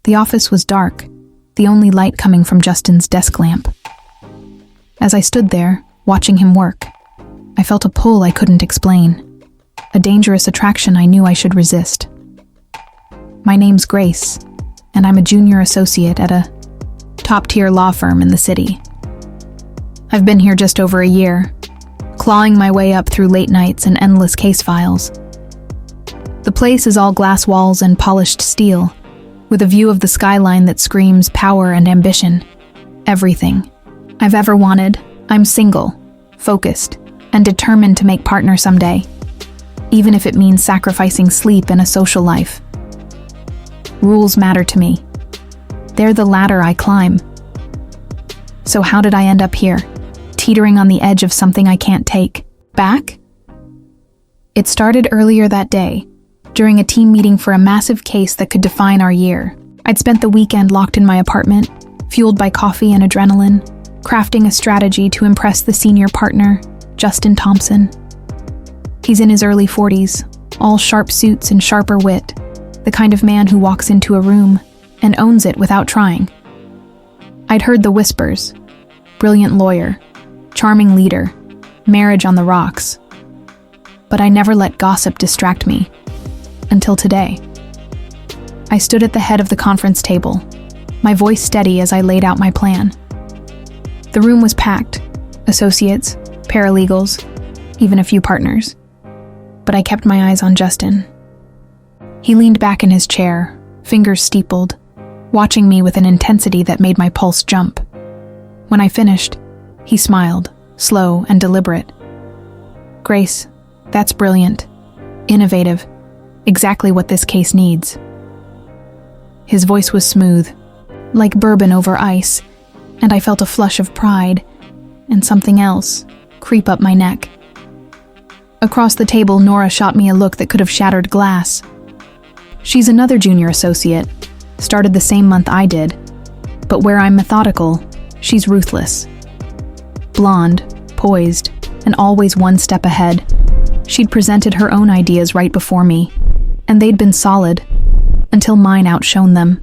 The office was dark, the only light coming from Justin's desk lamp. As I stood there, watching him work, I felt a pull I couldn't explain, a dangerous attraction I knew I should resist. My name's Grace, and I'm a junior associate at a top-tier law firm in the city. I've been here just over a year, clawing my way up through late nights and endless case files. The place is all glass walls and polished steel, with a view of the skyline that screams power and ambition. Everything I've ever wanted. I'm single, focused, and determined to make partner someday, even if it means sacrificing sleep and a social life. Rules matter to me. They're the ladder I climb. So how did I end up here, teetering on the edge of something I can't take back? It started earlier that day, during a team meeting for a massive case that could define our year. I'd spent the weekend locked in my apartment, fueled by coffee and adrenaline, crafting a strategy to impress the senior partner, Justin Thompson. He's in his early 40s, all sharp suits and sharper wit, the kind of man who walks into a room and owns it without trying. I'd heard the whispers: brilliant lawyer, charming leader, marriage on the rocks. But I never let gossip distract me. Until today. I stood at the head of the conference table, my voice steady as I laid out my plan. The room was packed, associates, paralegals, even a few partners. But I kept my eyes on Justin. He leaned back in his chair, fingers steepled, watching me with an intensity that made my pulse jump. When I finished, he smiled, slow and deliberate. "Grace, that's brilliant, innovative, exactly what this case needs." His voice was smooth, like bourbon over ice, and I felt a flush of pride and something else creep up my neck. Across the table, Nora shot me a look that could have shattered glass. She's another junior associate, started the same month I did, but where I'm methodical, she's ruthless. Blonde, poised, and always one step ahead, she'd presented her own ideas right before me, and they'd been solid, until mine outshone them.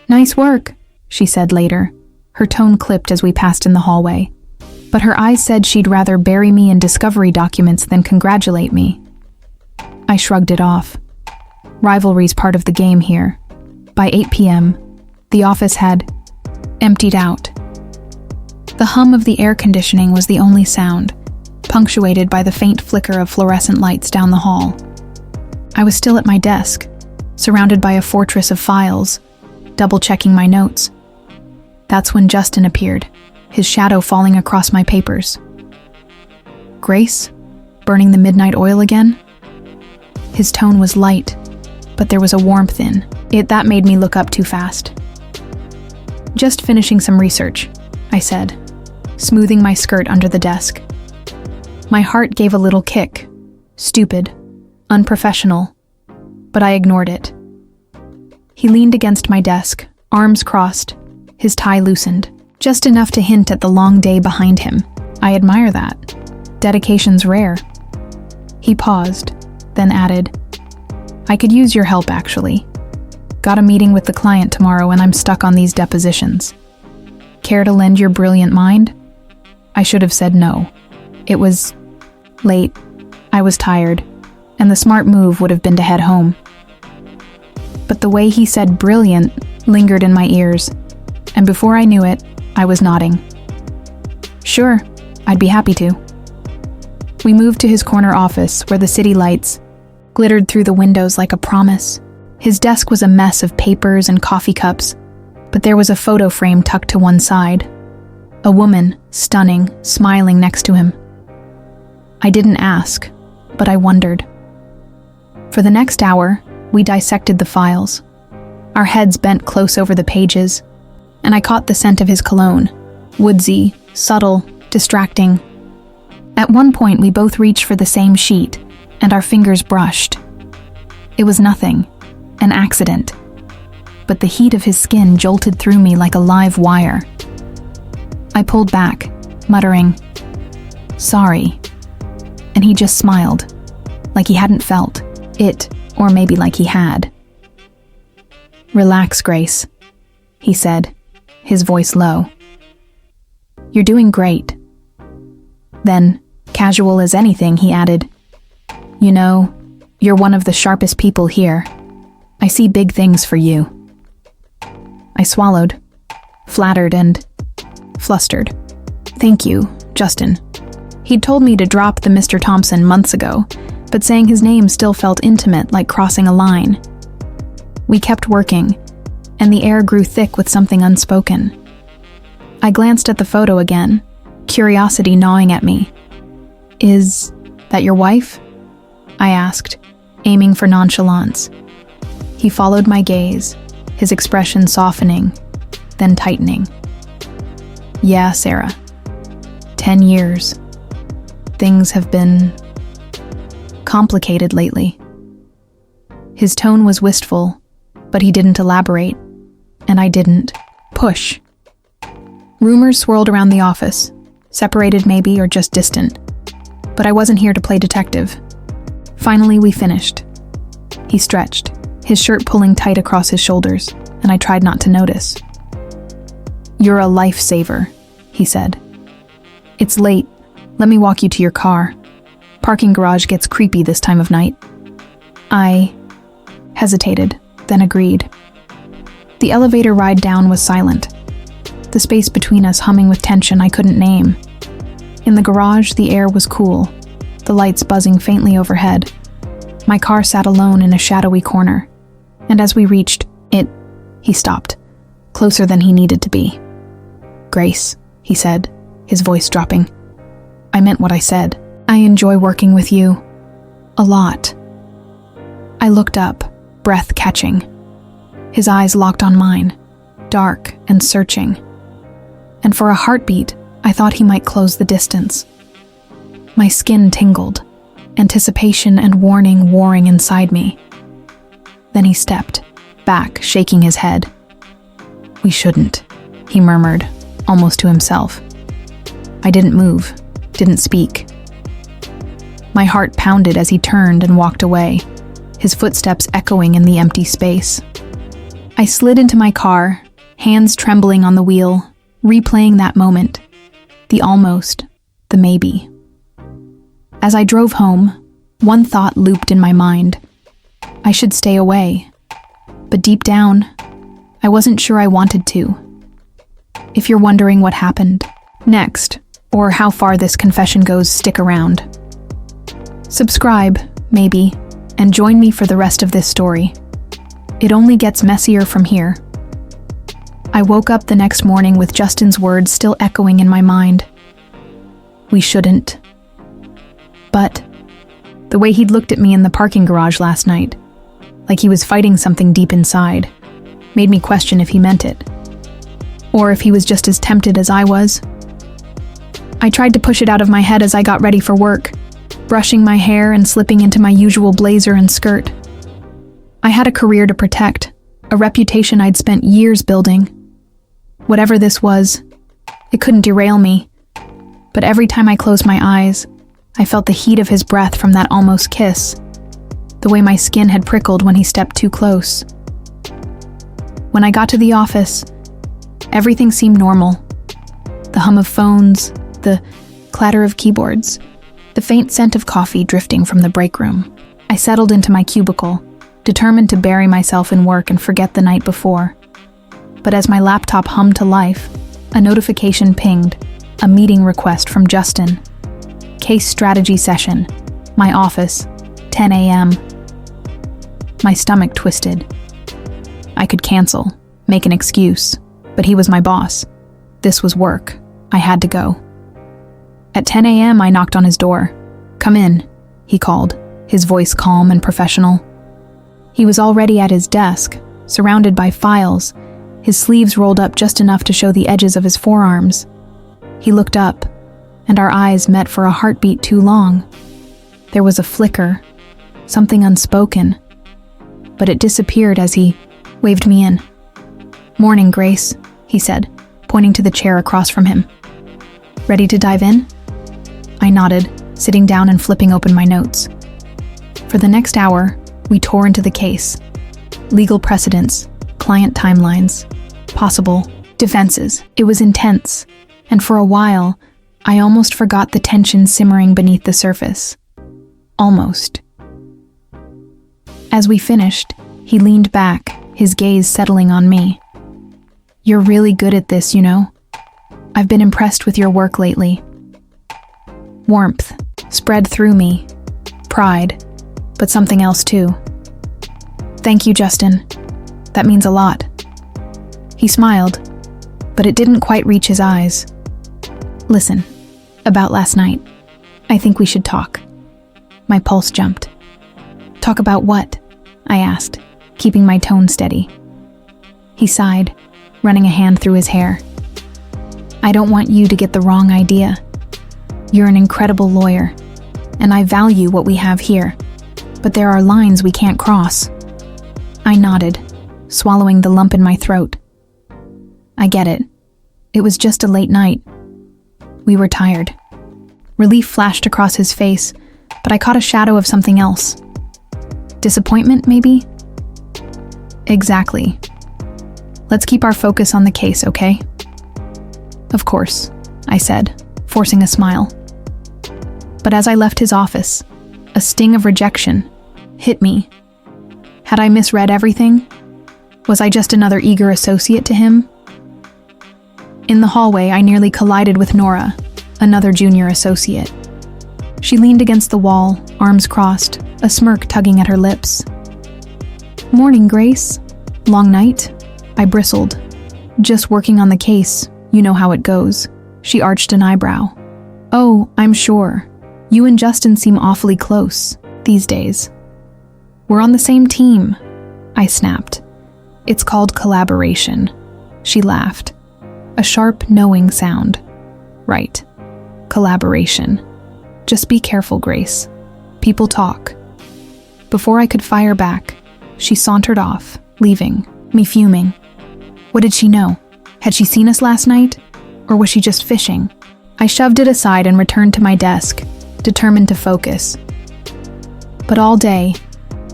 "Nice work," she said later. Her tone clipped as we passed in the hallway, but her eyes said she'd rather bury me in discovery documents than congratulate me. I shrugged it off. Rivalry's part of the game here. By 8 p.m., the office had emptied out. The hum of the air conditioning was the only sound, punctuated by the faint flicker of fluorescent lights down the hall. I was still at my desk, surrounded by a fortress of files, double-checking my notes. That's when Justin appeared, his shadow falling across my papers. "Grace? Burning the midnight oil again?" His tone was light, but there was a warmth in it that made me look up too fast. "Just finishing some research," I said, smoothing my skirt under the desk. My heart gave a little kick. Stupid, unprofessional, but I ignored it. He leaned against my desk, arms crossed, his tie loosened, just enough to hint at the long day behind him. I admire that. Dedication's rare. He paused, then added, "I could use your help, actually. Got a meeting with the client tomorrow and I'm stuck on these depositions. Care to lend your brilliant mind?" I should have said no. It was late, I was tired, and the smart move would have been to head home. But the way he said brilliant lingered in my ears, and before I knew it, I was nodding. "Sure, I'd be happy to." We moved to his corner office where the city lights glittered through the windows like a promise. His desk was a mess of papers and coffee cups, but there was a photo frame tucked to one side. A woman, stunning, smiling next to him. I didn't ask, but I wondered. For the next hour, we dissected the files. Our heads bent close over the pages, and I caught the scent of his cologne. Woodsy, subtle, distracting. At one point, we both reached for the same sheet, and our fingers brushed. It was nothing, an accident. But the heat of his skin jolted through me like a live wire. I pulled back, muttering, "Sorry." And he just smiled, like he hadn't felt it, or maybe like he had. Relax, Grace, he said, his voice low. You're doing great. Then, casual as anything, he added, You know, you're one of the sharpest people here. I see big things for you. I swallowed, flattered and flustered. Thank you, Justin. He'd told me to drop the Mr. Thompson months ago, but saying his name still felt intimate, like crossing a line. We kept working, and the air grew thick with something unspoken. I glanced at the photo again, curiosity gnawing at me. Is that your wife? I asked, aiming for nonchalance. He followed my gaze, his expression softening, then tightening. Yeah, Sarah. 10 years. Things have been complicated lately. His tone was wistful, but he didn't elaborate, and I didn't push. Rumors swirled around the office, separated maybe or just distant, but I wasn't here to play detective. Finally, we finished. He stretched, his shirt pulling tight across his shoulders, and I tried not to notice. You're a lifesaver, he said. It's late. Let me walk you to your car. Parking garage gets creepy this time of night. I hesitated, then agreed. The elevator ride down was silent, the space between us humming with tension I couldn't name. In the garage, the air was cool, the lights buzzing faintly overhead. My car sat alone in a shadowy corner, and as we reached it, he stopped, closer than he needed to be. Grace, he said, his voice dropping. I meant what I said. I enjoy working with you. A lot. I looked up, breath catching. His eyes locked on mine, dark and searching. And for a heartbeat, I thought he might close the distance. My skin tingled, anticipation and warning warring inside me. Then he stepped, back, shaking his head. We shouldn't, he murmured, almost to himself. I didn't move, didn't speak. My heart pounded as he turned and walked away, his footsteps echoing in the empty space. I slid into my car, hands trembling on the wheel, replaying that moment, the almost, the maybe. As I drove home, one thought looped in my mind. I should stay away, but deep down, I wasn't sure I wanted to. If you're wondering what happened next, or how far this confession goes, stick around. Subscribe, maybe, and join me for the rest of this story. It only gets messier from here. I woke up the next morning with Justin's words still echoing in my mind. We shouldn't. But the way he'd looked at me in the parking garage last night, like he was fighting something deep inside, made me question if he meant it. Or if he was just as tempted as I was. I tried to push it out of my head as I got ready for work, brushing my hair and slipping into my usual blazer and skirt. I had a career to protect, a reputation I'd spent years building. Whatever this was, it couldn't derail me. But every time I closed my eyes, I felt the heat of his breath from that almost kiss, the way my skin had prickled when he stepped too close. When I got to the office, everything seemed normal. The hum of phones, the clatter of keyboards, the faint scent of coffee drifting from the break room. I settled into my cubicle, determined to bury myself in work and forget the night before. But as my laptop hummed to life, a notification pinged, a meeting request from Justin. Case strategy session, my office, 10 a.m. My stomach twisted. I could cancel, make an excuse, but he was my boss. This was work. I had to go. At 10 a.m., I knocked on his door. Come in, he called, his voice calm and professional. He was already at his desk, surrounded by files, his sleeves rolled up just enough to show the edges of his forearms. He looked up, and our eyes met for a heartbeat too long. There was a flicker, something unspoken, but it disappeared as he waved me in. Morning, Grace, he said, pointing to the chair across from him. Ready to dive in? I nodded, sitting down and flipping open my notes. For the next hour, we tore into the case. Legal precedents, client timelines, possible defenses. It was intense, and for a while, I almost forgot the tension simmering beneath the surface. Almost. As we finished, he leaned back, his gaze settling on me. "You're really good at this, you know. I've been impressed with your work lately." Warmth spread through me, pride, but something else too. "Thank you, Justin. That means a lot." He smiled, but it didn't quite reach his eyes. "Listen, about last night, I think we should talk." My pulse jumped. "Talk about what?" I asked, keeping my tone steady. He sighed, running a hand through his hair. "I don't want you to get the wrong idea. You're an incredible lawyer, and I value what we have here, but there are lines we can't cross." I nodded, swallowing the lump in my throat. "I get it. It was just a late night. We were tired." Relief flashed across his face, but I caught a shadow of something else. Disappointment, maybe? Exactly. Let's keep our focus on the case, okay? Of course, I said, forcing a smile. But as I left his office, a sting of rejection hit me. Had I misread everything? Was I just another eager associate to him? In the hallway, I nearly collided with Nora, another junior associate. She leaned against the wall, arms crossed, a smirk tugging at her lips. "Morning, Grace. Long night?" I bristled. "Just working on the case. You know how it goes." She arched an eyebrow. "Oh, I'm sure. You and Justin seem awfully close these days." "We're on the same team," I snapped. "It's called collaboration." She laughed. A sharp, knowing sound. "Right. Collaboration. Just be careful, Grace. People talk." Before I could fire back, she sauntered off, leaving me fuming. What did she know? Had she seen us last night? Or was she just fishing? I shoved it aside and returned to my desk, determined to focus. But all day,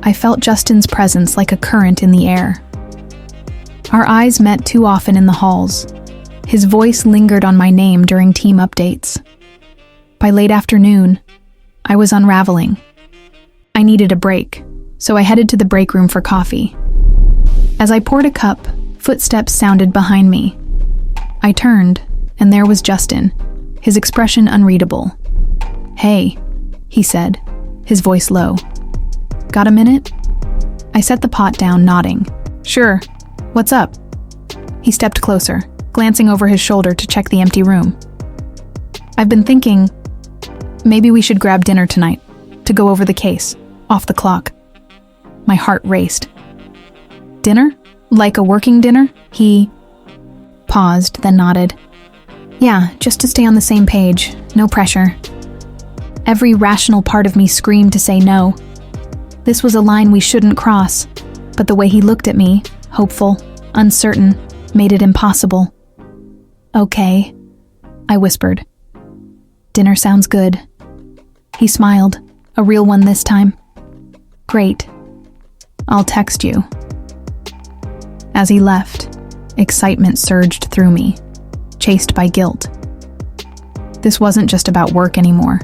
I felt Justin's presence like a current in the air. Our eyes met too often in the halls. His voice lingered on my name during team updates. By late afternoon, I was unraveling. I needed a break, so I headed to the break room for coffee. As I poured a cup, footsteps sounded behind me. I turned, and there was Justin, his expression unreadable. "Hey," he said, his voice low. "Got a minute?" I set the pot down, nodding. "Sure. What's up?" He stepped closer, glancing over his shoulder to check the empty room. "I've been thinking, maybe we should grab dinner tonight, to go over the case, off the clock." My heart raced. "Dinner? Like a working dinner?" He paused, then nodded. "Yeah, just to stay on the same page, no pressure." Every rational part of me screamed to say no. This was a line we shouldn't cross, but the way he looked at me, hopeful, uncertain, made it impossible. "Okay," I whispered. "Dinner sounds good." He smiled, a real one this time. "Great. I'll text you." As he left, excitement surged through me, chased by guilt. This wasn't just about work anymore.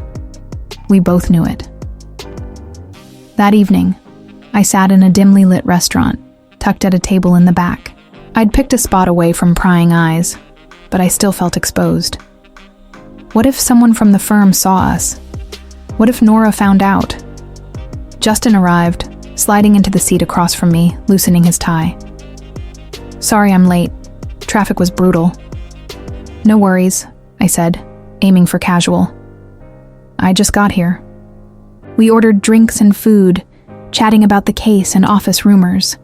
We both knew it. That evening, I sat in a dimly lit restaurant, tucked at a table in the back. I'd picked a spot away from prying eyes, but I still felt exposed. What if someone from the firm saw us? What if Nora found out? Justin arrived, sliding into the seat across from me, loosening his tie. "Sorry I'm late. Traffic was brutal." "No worries," I said, aiming for casual. "I just got here." We ordered drinks and food, chatting about the case and office rumors.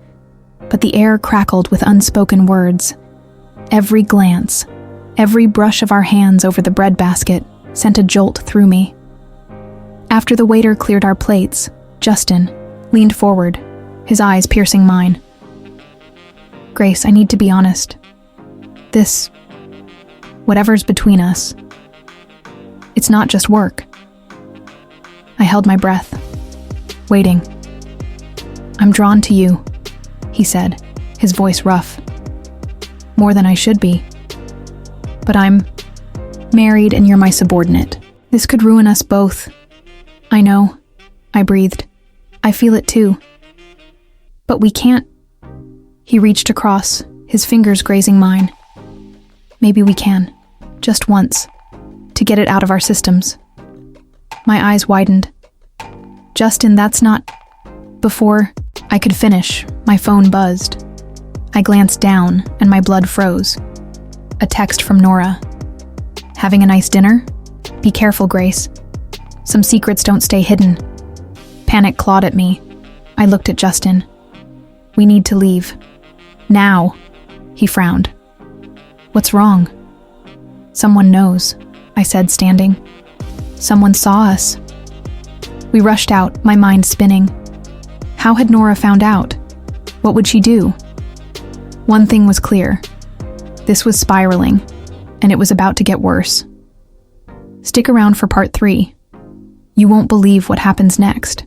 But the air crackled with unspoken words. Every glance, every brush of our hands over the breadbasket sent a jolt through me. After the waiter cleared our plates, Justin leaned forward, his eyes piercing mine. "Grace, I need to be honest. This, whatever's between us, it's not just work." I held my breath, waiting. "I'm drawn to you," he said, his voice rough. More than I should be. But I'm married and you're my subordinate. This could ruin us both. I know, I breathed. I feel it too. But we can't. He reached across, his fingers grazing mine. Maybe we can, just once, to get it out of our systems. My eyes widened. Justin, that's not... Before I could finish, my phone buzzed. I glanced down and my blood froze. A text from Nora. Having a nice dinner? Be careful, Grace. Some secrets don't stay hidden. Panic clawed at me. I looked at Justin. We need to leave. Now. He frowned. What's wrong? Someone knows, I said, standing. Someone saw us. We rushed out, my mind spinning. How had Nora found out? What would she do? One thing was clear. This was spiraling, and it was about to get worse. Stick around for part 3. You won't believe what happens next.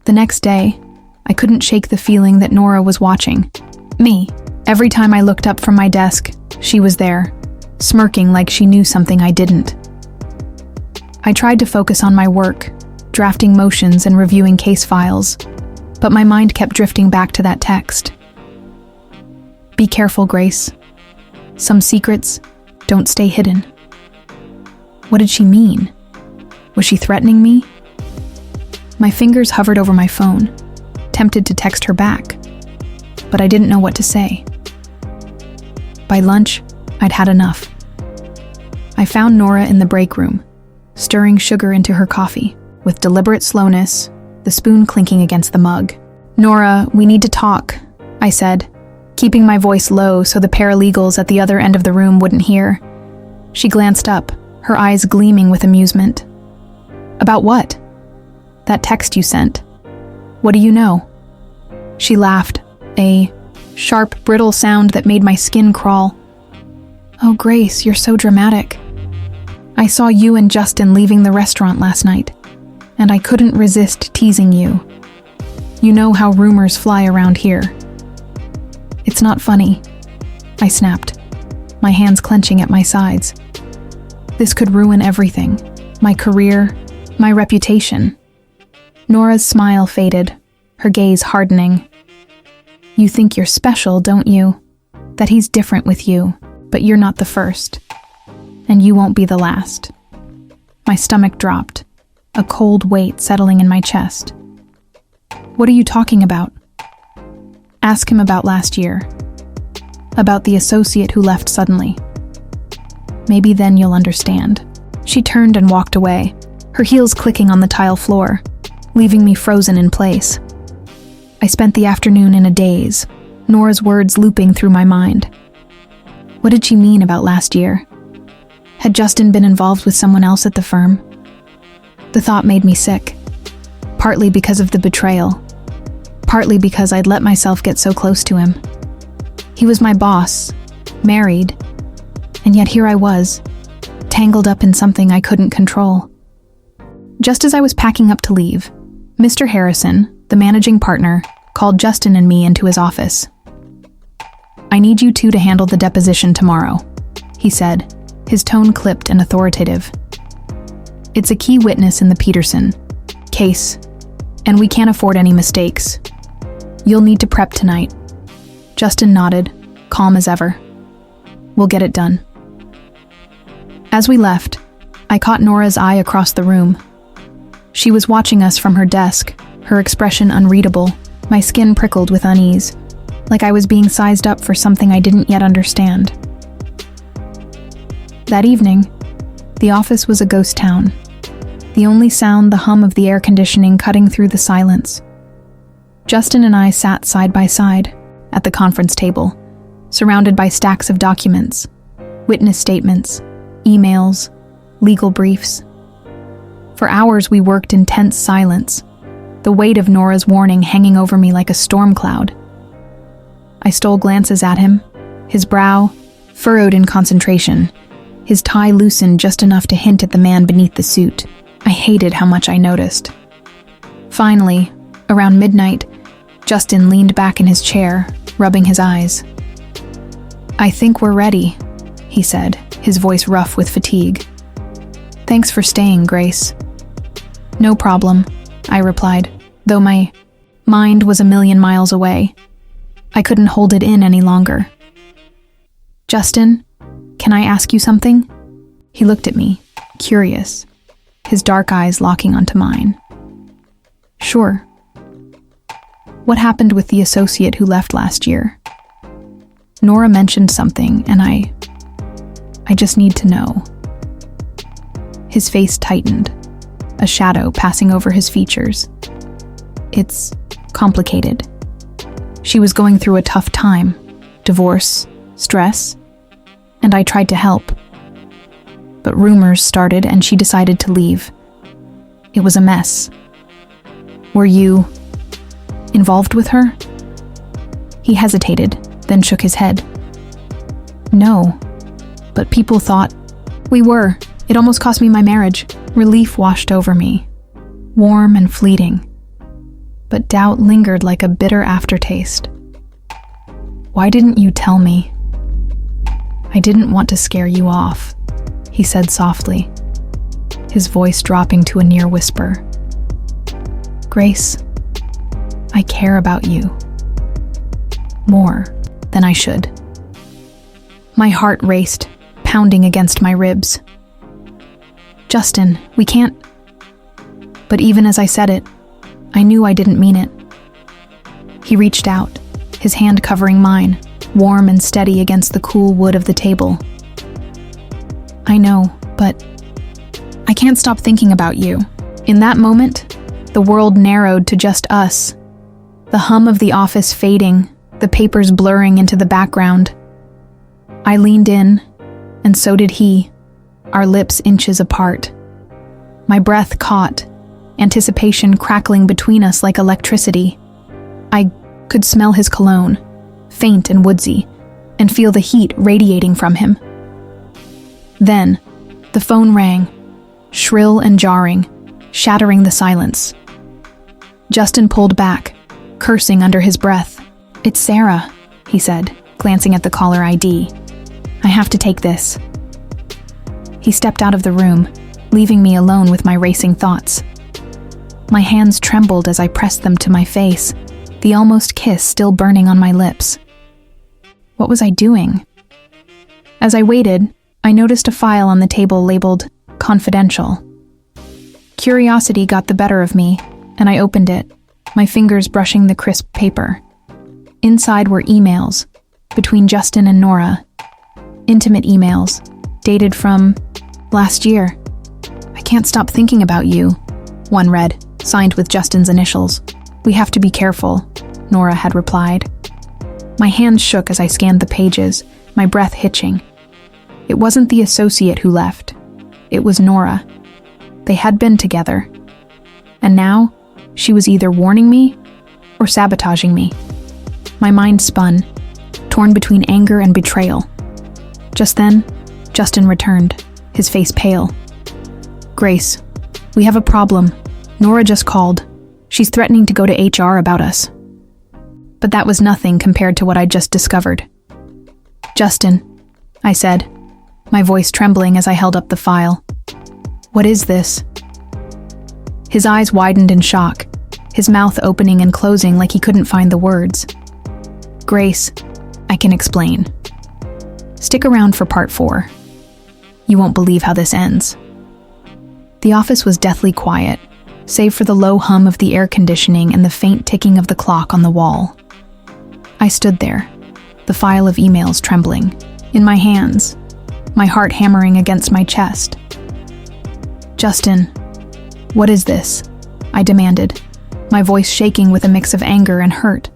The next day, I couldn't shake the feeling that Nora was watching. Me. Every time I looked up from my desk, she was there, smirking like she knew something I didn't. I tried to focus on my work, drafting motions and reviewing case files, but my mind kept drifting back to that text. Be careful, Grace. Some secrets don't stay hidden. What did she mean? Was she threatening me? My fingers hovered over my phone, tempted to text her back, but I didn't know what to say. By lunch, I'd had enough. I found Nora in the break room, stirring sugar into her coffee, with deliberate slowness, the spoon clinking against the mug. Nora, we need to talk, I said, keeping my voice low so the paralegals at the other end of the room wouldn't hear. She glanced up, her eyes gleaming with amusement. About what? That text you sent. What do you know? She laughed, a sharp, brittle sound that made my skin crawl. Oh, Grace, you're so dramatic. I saw you and Justin leaving the restaurant last night, and I couldn't resist teasing you. You know how rumors fly around here. It's not funny, I snapped, my hands clenching at my sides. This could ruin everything, my career, my reputation. Nora's smile faded, her gaze hardening. You think you're special, don't you? That he's different with you, but you're not the first. And you won't be the last. My stomach dropped, a cold weight settling in my chest. What are you talking about? Ask him about last year. About the associate who left suddenly. Maybe then you'll understand. She turned and walked away, her heels clicking on the tile floor, leaving me frozen in place. I spent the afternoon in a daze, Nora's words looping through my mind. What did she mean about last year? Had Justin been involved with someone else at the firm? The thought made me sick, partly because of the betrayal, partly because I'd let myself get so close to him. He was my boss, married, and yet here I was, tangled up in something I couldn't control. Just as I was packing up to leave, Mr. Harrison, the managing partner, called Justin and me into his office. I need you two to handle the deposition tomorrow, he said, his tone clipped and authoritative. It's a key witness in the Peterson case, and we can't afford any mistakes. You'll need to prep tonight. Justin nodded, calm as ever. We'll get it done. As we left, I caught Nora's eye across the room. She was watching us from her desk, her expression unreadable, my skin prickled with unease, like I was being sized up for something I didn't yet understand. That evening, the office was a ghost town. The only sound the hum of the air conditioning cutting through the silence. Justin and I sat side by side at the conference table, surrounded by stacks of documents, witness statements, emails, legal briefs. For hours we worked in tense silence, the weight of Nora's warning hanging over me like a storm cloud. I stole glances at him, his brow furrowed in concentration, his tie loosened just enough to hint at the man beneath the suit. I hated how much I noticed. Finally, around midnight, Justin leaned back in his chair, rubbing his eyes. "I think we're ready," he said, his voice rough with fatigue. "Thanks for staying, Grace." "No problem," I replied, though my mind was a million miles away. I couldn't hold it in any longer. "Justin, can I ask you something?" He looked at me, curious, his dark eyes locking onto mine. "Sure." "What happened with the associate who left last year?" Nora mentioned something, and I just need to know. His face tightened, a shadow passing over his features. "It's complicated. She was going through a tough time, divorce, stress, and I tried to help. But rumors started and she decided to leave. It was a mess. Were you involved with her?" He hesitated, then shook his head. "No, but people thought we were. It almost cost me my marriage." Relief washed over me, warm and fleeting, but doubt lingered like a bitter aftertaste. "Why didn't you tell me?" "I didn't want to scare you off," he said softly, his voice dropping to a near whisper. "Grace, I care about you. More than I should." My heart raced, pounding against my ribs. "Justin, we can't..." But even as I said it, I knew I didn't mean it. He reached out, his hand covering mine, warm and steady against the cool wood of the table. "I know, but I can't stop thinking about you." In that moment, the world narrowed to just us, the hum of the office fading, the papers blurring into the background. I leaned in, and so did he, our lips inches apart. My breath caught, anticipation crackling between us like electricity. I could smell his cologne, faint and woodsy, and feel the heat radiating from him. Then, the phone rang, shrill and jarring, shattering the silence. Justin pulled back, cursing under his breath. "It's Sarah," he said, glancing at the caller ID. "I have to take this." He stepped out of the room, leaving me alone with my racing thoughts. My hands trembled as I pressed them to my face, the almost kiss still burning on my lips. What was I doing? As I waited, I noticed a file on the table labeled "Confidential." Curiosity got the better of me, and I opened it, my fingers brushing the crisp paper. Inside were emails, between Justin and Nora. Intimate emails, dated from last year. "I can't stop thinking about you," one read, signed with Justin's initials. "We have to be careful," Nora had replied. My hands shook as I scanned the pages, my breath hitching. It wasn't the associate who left. It was Nora. They had been together. And now, she was either warning me or sabotaging me. My mind spun, torn between anger and betrayal. Just then, Justin returned, his face pale. "Grace, we have a problem. Nora just called. She's threatening to go to HR about us." But that was nothing compared to what I'd just discovered. "Justin," I said, my voice trembling as I held up the file. "What is this?" His eyes widened in shock, his mouth opening and closing like he couldn't find the words. "Grace, I can explain. Stick around for part 4. You won't believe how this ends." The office was deathly quiet, save for the low hum of the air conditioning and the faint ticking of the clock on the wall. I stood there, the file of emails trembling, in my hands, my heart hammering against my chest. "Justin, what is this?" I demanded, my voice shaking with a mix of anger and hurt.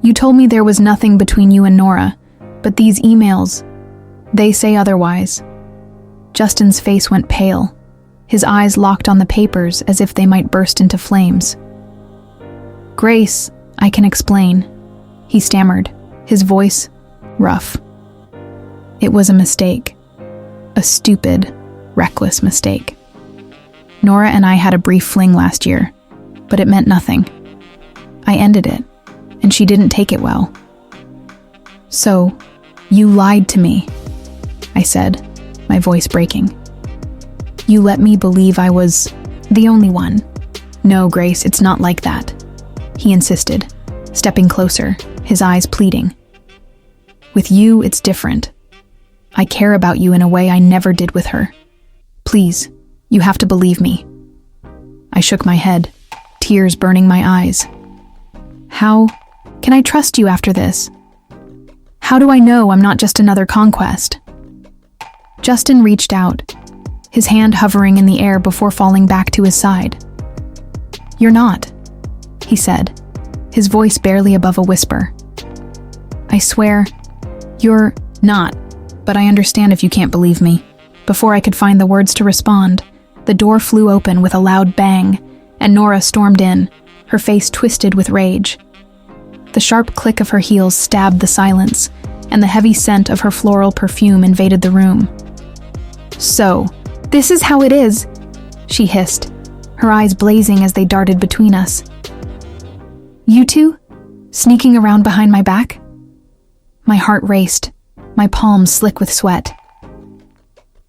"You told me there was nothing between you and Nora, but these emails, they say otherwise." Justin's face went pale, his eyes locked on the papers as if they might burst into flames. "Grace, I can explain," he stammered, his voice rough. "It was a mistake. A stupid, reckless mistake. Nora and I had a brief fling last year, but it meant nothing. I ended it, and she didn't take it well. "So, you lied to me," I said, my voice breaking. "You let me believe I was the only one." "No, Grace, it's not like that," he insisted, stepping closer, his eyes pleading. "With you, it's different. I care about you in a way I never did with her. Please, you have to believe me." I shook my head, tears burning my eyes. "How can I trust you after this? How do I know I'm not just another conquest?" Justin reached out, his hand hovering in the air before falling back to his side. "You're not," he said, his voice barely above a whisper. "I swear, you're not, but I understand if you can't believe me." Before I could find the words to respond, the door flew open with a loud bang, and Nora stormed in, her face twisted with rage. The sharp click of her heels stabbed the silence, and the heavy scent of her floral perfume invaded the room. "So, this is how it is," she hissed, her eyes blazing as they darted between us. "You two? Sneaking around behind my back?" My heart raced, my palms slick with sweat.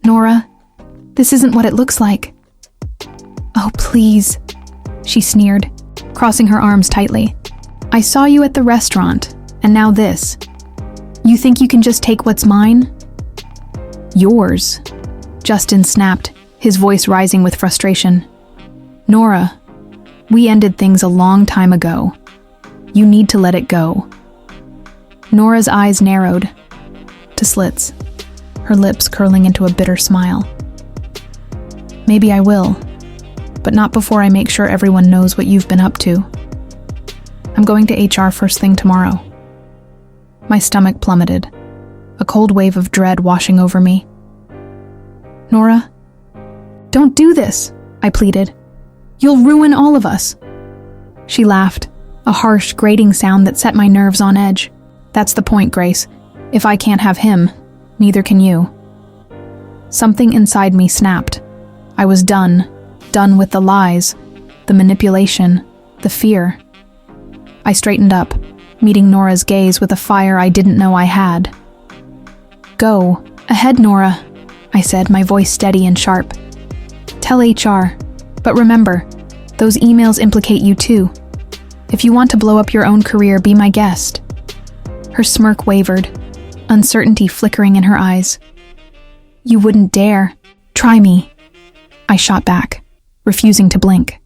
"Nora, this isn't what it looks like." "Oh, please," she sneered, crossing her arms tightly. "I saw you at the restaurant, and now this. You think you can just take what's mine?" "Yours," Justin snapped, his voice rising with frustration. "Nora, we ended things a long time ago. You need to let it go." Nora's eyes narrowed to slits, her lips curling into a bitter smile. "Maybe I will, but not before I make sure everyone knows what you've been up to. I'm going to HR first thing tomorrow." My stomach plummeted, a cold wave of dread washing over me. "Nora, don't do this," I pleaded. "You'll ruin all of us." She laughed, a harsh, grating sound that set my nerves on edge. "That's the point, Grace. If I can't have him, neither can you." Something inside me snapped. I was done with the lies, the manipulation, the fear. I straightened up, meeting Nora's gaze with a fire I didn't know I had. "Go ahead, Nora," I said, my voice steady and sharp. "Tell HR, but remember, those emails implicate you too. If you want to blow up your own career, be my guest." Her smirk wavered, uncertainty flickering in her eyes. "You wouldn't dare. Try me," I shot back, refusing to blink.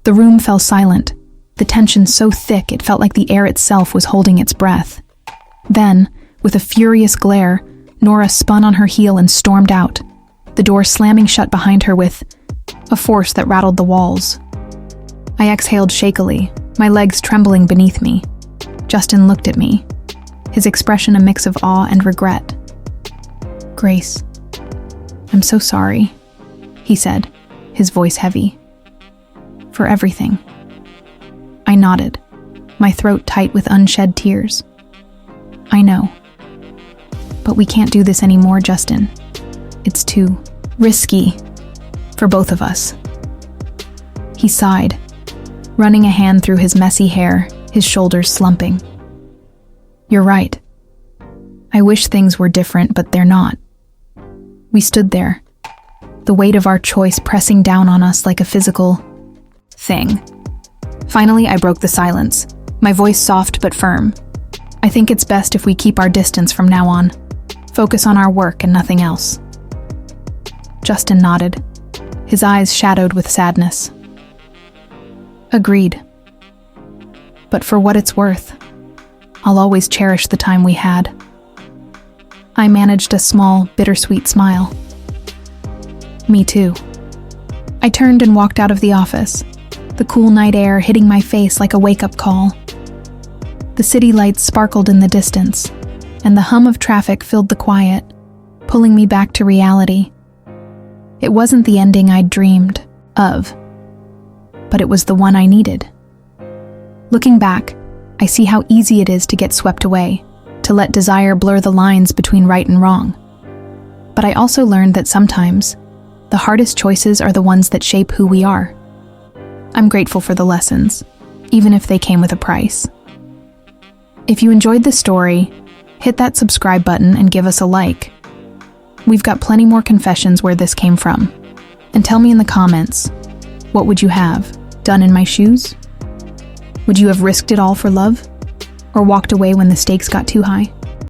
The room fell silent, the tension so thick it felt like the air itself was holding its breath. Then, with a furious glare, Nora spun on her heel and stormed out, the door slamming shut behind her with a force that rattled the walls. I exhaled shakily, my legs trembling beneath me. Justin looked at me, his expression a mix of awe and regret. "Grace, I'm so sorry," he said, his voice heavy. "For everything." I nodded, my throat tight with unshed tears. "I know. But we can't do this anymore, Justin. It's too risky for both of us." He sighed, running a hand through his messy hair, his shoulders slumping. "You're right. I wish things were different, but they're not." We stood there, the weight of our choice pressing down on us like a physical thing. Finally, I broke the silence, my voice soft but firm. "I think it's best if we keep our distance from now on. Focus on our work and nothing else." Justin nodded, his eyes shadowed with sadness. "Agreed. But for what it's worth, I'll always cherish the time we had." I managed a small, bittersweet smile. "Me too." I turned and walked out of the office, the cool night air hitting my face like a wake-up call. The city lights sparkled in the distance, and the hum of traffic filled the quiet, pulling me back to reality. It wasn't the ending I'd dreamed of, but it was the one I needed. Looking back, I see how easy it is to get swept away, to let desire blur the lines between right and wrong. But I also learned that sometimes, the hardest choices are the ones that shape who we are. I'm grateful for the lessons, even if they came with a price. If you enjoyed this story, hit that subscribe button and give us a like. We've got plenty more confessions where this came from. And tell me in the comments, what would you have done in my shoes? Would you have risked it all for love? Or walked away when the stakes got too high?